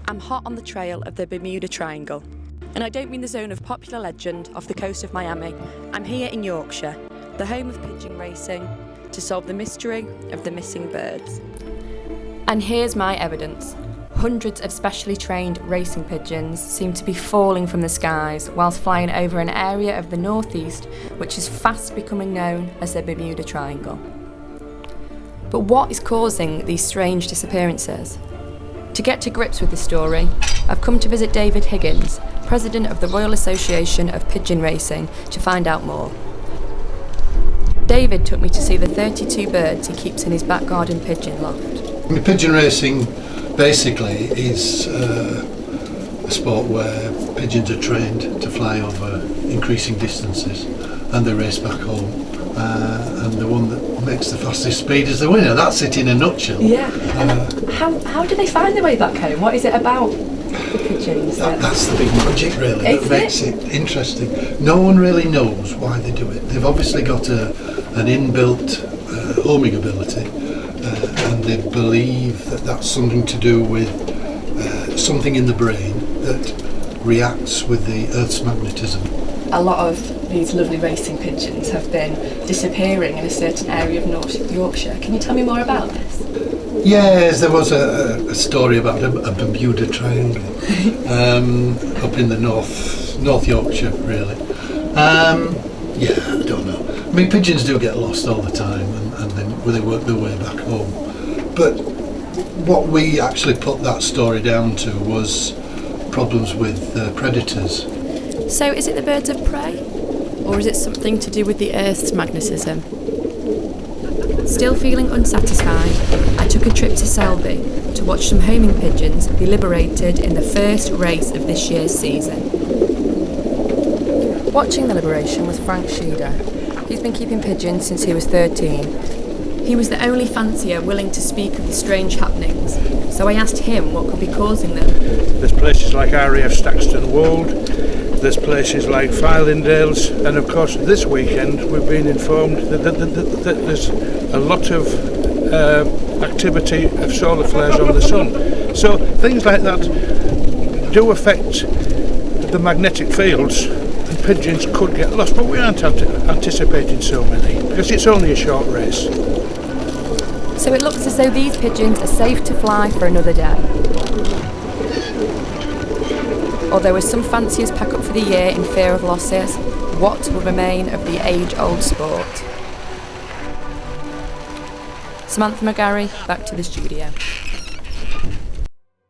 I'm hot on the trail of the Bermuda Triangle. And I don't mean the zone of popular legend off the coast of Miami. I'm here in Yorkshire, the home of pigeon racing, to solve the mystery of the missing birds. And here's my evidence. Hundreds of specially trained racing pigeons seem to be falling from the skies whilst flying over an area of the northeast which is fast becoming known as the Bermuda Triangle. But what is causing these strange disappearances? To get to grips with this story, I've come to visit David Higgins, President of the Royal Association of Pigeon Racing, to find out more. David took me to see the 32 birds he keeps in his back garden pigeon loft. Pigeon racing basically is a sport where pigeons are trained to fly over increasing distances and they race back home. And the one that makes the fastest speed is the winner. That's it in a nutshell. Yeah. How do they find their way back home? What is it about the pigeons? That's the big magic, really, that makes it interesting. No one really knows why they do it. They've obviously got an inbuilt homing ability, and they believe that that's something to do with something in the brain that reacts with the Earth's magnetism. A lot of these lovely racing pigeons have been disappearing in a certain area of North Yorkshire. Can you tell me more about this? Yes, there was a story about a Bermuda Triangle up in the North Yorkshire, really. Yeah, I don't know. I mean, pigeons do get lost all the time, and then they work their way back home. But what we actually put that story down to was problems with predators. So is it the birds of prey? Or is it something to do with the Earth's magnetism? Still feeling unsatisfied, I took a trip to Selby to watch some homing pigeons be liberated in the first race of this year's season. Watching the liberation was Frank Sheeder. He's been keeping pigeons since he was 13. He was the only fancier willing to speak of the strange happenings, so I asked him what could be causing them. There's places like RAF Staxton Wold, there's places like Filingdales, and of course this weekend we've been informed that there's a lot of activity of solar flares on the sun. So things like that do affect the magnetic fields, and pigeons could get lost, but we aren't anticipating so many because it's only a short race. So it looks as though these pigeons are safe to fly for another day. Although as some fanciers pack up for the year in fear of losses, what will remain of the age-old sport? Samantha McGarry, back to the studio.